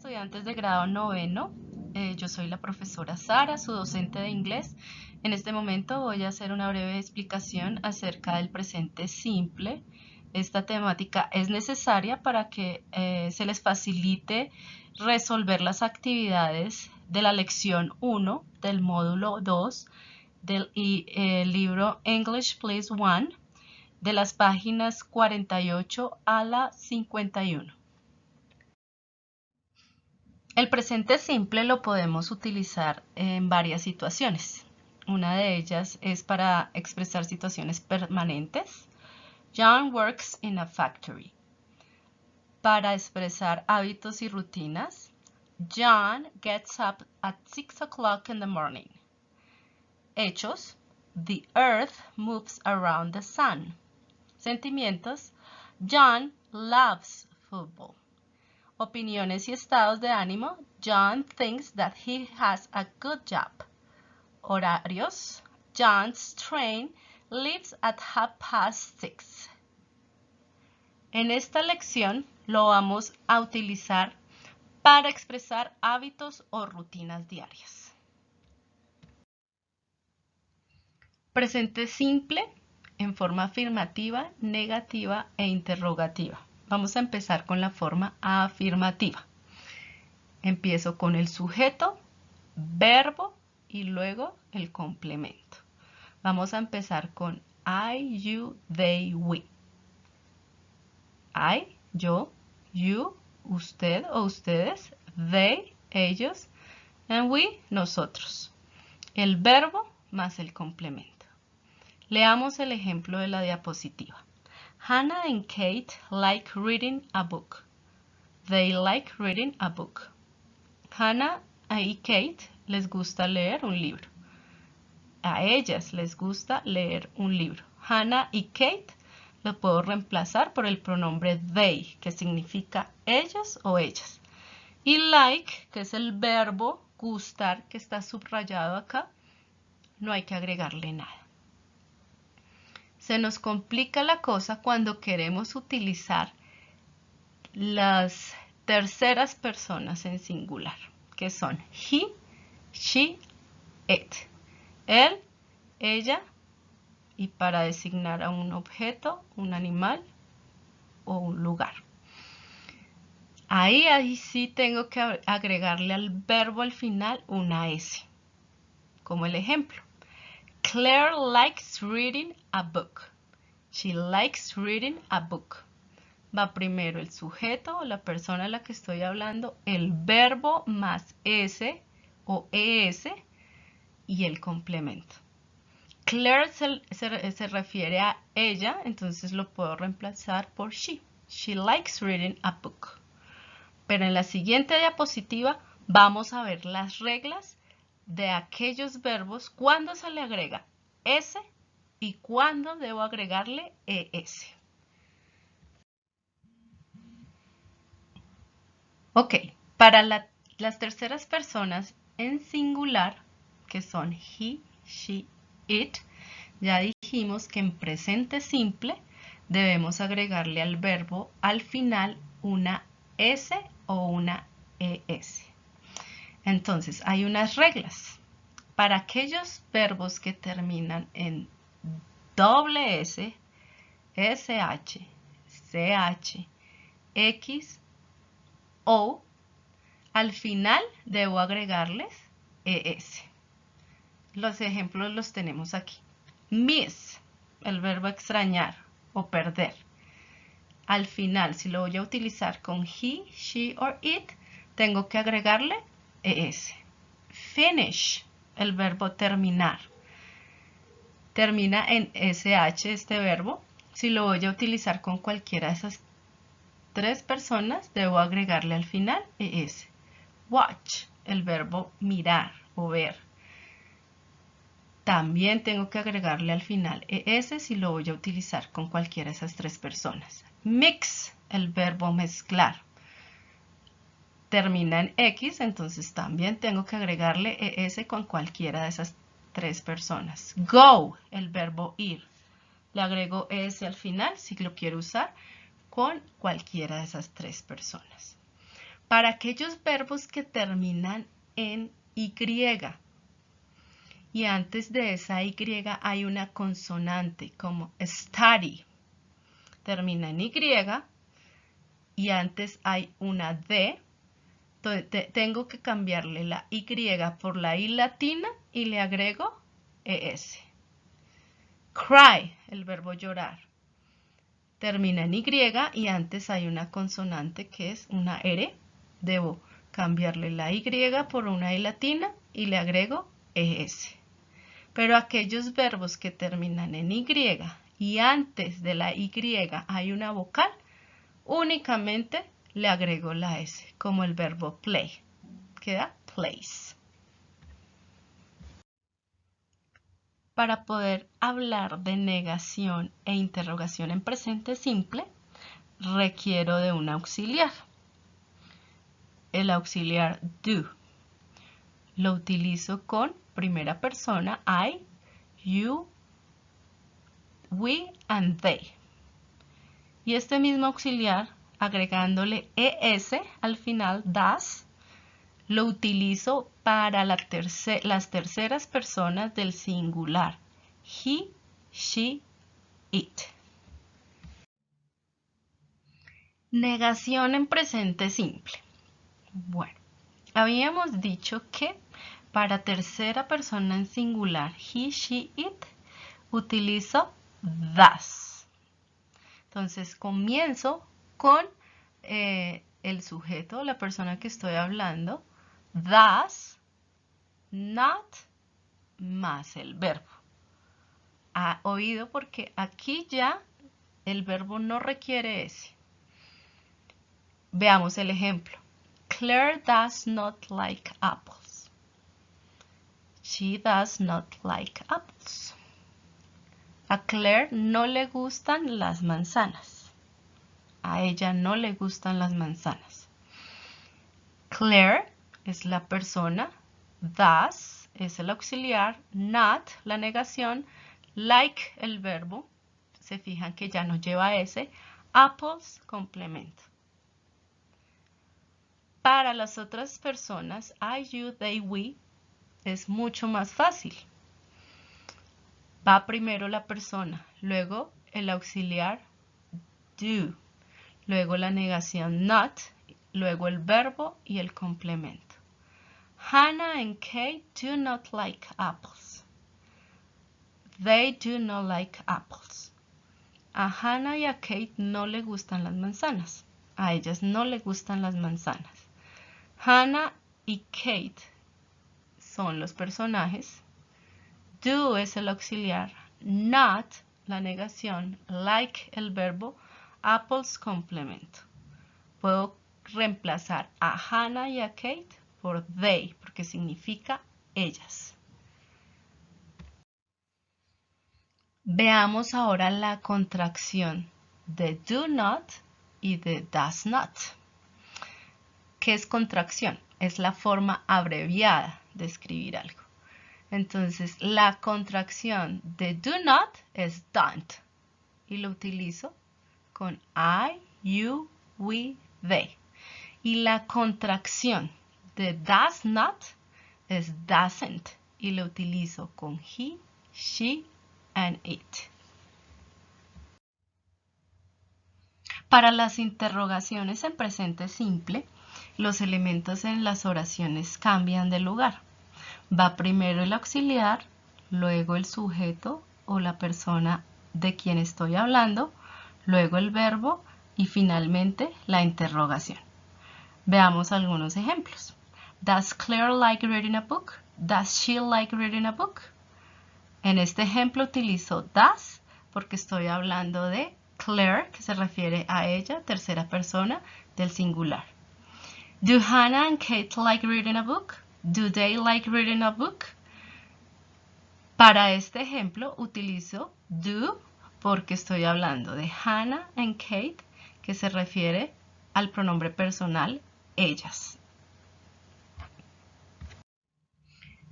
estudiantes de grado noveno. Yo soy la profesora Sara, su docente de inglés. En este momento voy a hacer una breve explicación acerca del presente simple. Esta temática es necesaria para que se les facilite resolver las actividades de la lección 1 del módulo 2 del libro English Please 1 de las páginas 48 a la 51. El presente simple lo podemos utilizar en varias situaciones. Una de ellas es para expresar situaciones permanentes. John works in a factory. Para expresar hábitos y rutinas. John gets up at 6 o'clock in the morning. Hechos. The earth moves around the sun. Sentimientos. John loves football. Opiniones y estados de ánimo. John thinks that he has a good job. Horarios. John's train leaves at 6:30. En esta lección lo vamos a utilizar para expresar hábitos o rutinas diarias. Presente simple en forma afirmativa, negativa e interrogativa. Vamos a empezar con la forma afirmativa. Empiezo con el sujeto, verbo y luego el complemento. Vamos a empezar con I, you, they, we. I, yo, you, usted o ustedes, they, ellos, and we, nosotros. El verbo más el complemento. Leamos el ejemplo de la diapositiva. Hannah and Kate like reading a book. They like reading a book. Hannah y Kate les gusta leer un libro. A ellas les gusta leer un libro. Hannah y Kate lo puedo reemplazar por el pronombre they, que significa ellos o ellas. Y like, que es el verbo gustar, que está subrayado acá, no hay que agregarle nada. Se nos complica la cosa cuando queremos utilizar las terceras personas en singular, que son he, she, it. Él, ella, y para designar a un objeto, un animal o un lugar. Ahí sí tengo que agregarle al verbo al final una S, como el ejemplo. Claire likes reading a book. She likes reading a book. Va primero el sujeto o la persona a la que estoy hablando, el verbo más S o ES y el complemento. Claire se refiere a ella, entonces lo puedo reemplazar por she. She likes reading a book. Pero en la siguiente diapositiva vamos a ver las reglas de aquellos verbos cuando se le agrega S y cuando debo agregarle ES. Ok, para las terceras personas en singular, que son he, she, it, ya dijimos que en presente simple debemos agregarle al verbo al final una S o una ES. Entonces, hay unas reglas. Para aquellos verbos que terminan en doble S, SH, CH, X, O, al final debo agregarles ES. Los ejemplos los tenemos aquí. Miss, el verbo extrañar o perder. Al final, si lo voy a utilizar con he, she or it, tengo que agregarle ES. Finish, el verbo terminar. Termina en SH este verbo. Si lo voy a utilizar con cualquiera de esas tres personas, debo agregarle al final ES. Watch, el verbo mirar o ver. También tengo que agregarle al final ES si lo voy a utilizar con cualquiera de esas tres personas. Mix, el verbo mezclar. Termina en X, entonces también tengo que agregarle ES con cualquiera de esas tres personas. Go, el verbo ir. Le agrego ES al final si lo quiero usar con cualquiera de esas tres personas. Para aquellos verbos que terminan en Y y antes de esa Y hay una consonante como study, termina en Y y antes hay una D, entonces tengo que cambiarle la Y por la I latina y le agrego ES. Cry, el verbo llorar, termina en Y y antes hay una consonante que es una R. Debo cambiarle la Y por una I latina y le agrego ES. Pero aquellos verbos que terminan en Y y antes de la Y hay una vocal, únicamente le agrego la S, como el verbo play. Queda plays. Para poder hablar de negación e interrogación en presente simple, requiero de un auxiliar. El auxiliar do. Lo utilizo con primera persona, I, you, we and they. Y este mismo auxiliar, agregándole ES al final, das, lo utilizo para las terceras personas del singular. He, she, it. Negación en presente simple. Bueno, habíamos dicho que para tercera persona en singular, he, she, it, utilizo das. Entonces comienzo con el sujeto, la persona que estoy hablando, das, not, más el verbo. ¿Ha oído? Porque aquí ya el verbo no requiere ese. Veamos el ejemplo. Claire does not like apples. She does not like apples. A Claire no le gustan las manzanas. A ella no le gustan las manzanas. Claire es la persona, does es el auxiliar, not la negación, like el verbo, se fijan que ya no lleva ese, apples complemento. Para las otras personas, I, you, they, we, es mucho más fácil. Va primero la persona, luego el auxiliar do, luego la negación not, luego el verbo y el complemento. Hannah and Kate do not like apples. They do not like apples. A Hannah y a Kate no le gustan las manzanas. A ellas no le gustan las manzanas. Hannah y Kate son los personajes. Do es el auxiliar. Not, la negación. Like, el verbo. Apples, complemento. Puedo reemplazar a Hannah y a Kate por they, porque significa ellas. Veamos ahora la contracción de do not y de does not. ¿Qué es contracción? Es la forma abreviada de escribir algo. Entonces, la contracción de do not es don't. Y lo utilizo con I, you, we, they. Y la contracción de does not es doesn't. Y lo utilizo con he, she, and it. Para las interrogaciones en presente simple, los elementos en las oraciones cambian de lugar. Va primero el auxiliar, luego el sujeto o la persona de quien estoy hablando, luego el verbo y finalmente la interrogación. Veamos algunos ejemplos. Does Claire like reading a book? Does she like reading a book? En este ejemplo utilizo does porque estoy hablando de Claire, que se refiere a ella, tercera persona del singular. Do Hannah and Kate like reading a book? Do they like reading a book? Para este ejemplo utilizo do porque estoy hablando de Hannah and Kate, que se refiere al pronombre personal ellas.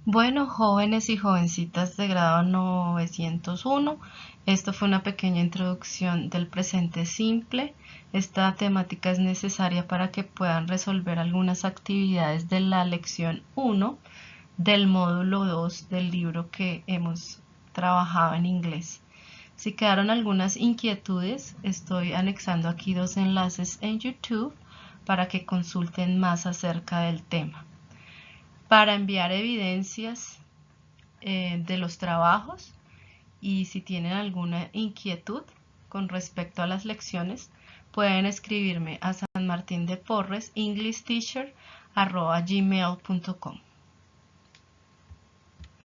Bueno, jóvenes y jovencitas de grado 901, esto fue una pequeña introducción del presente simple. Esta temática es necesaria para que puedan resolver algunas actividades de la lección 1 del módulo 2 del libro que hemos trabajado en inglés. Si quedaron algunas inquietudes, estoy anexando aquí 2 enlaces en YouTube para que consulten más acerca del tema. Para enviar evidencias de los trabajos y si tienen alguna inquietud con respecto a las lecciones, pueden escribirme a sanmartindeporres, englishteacher@gmail.com.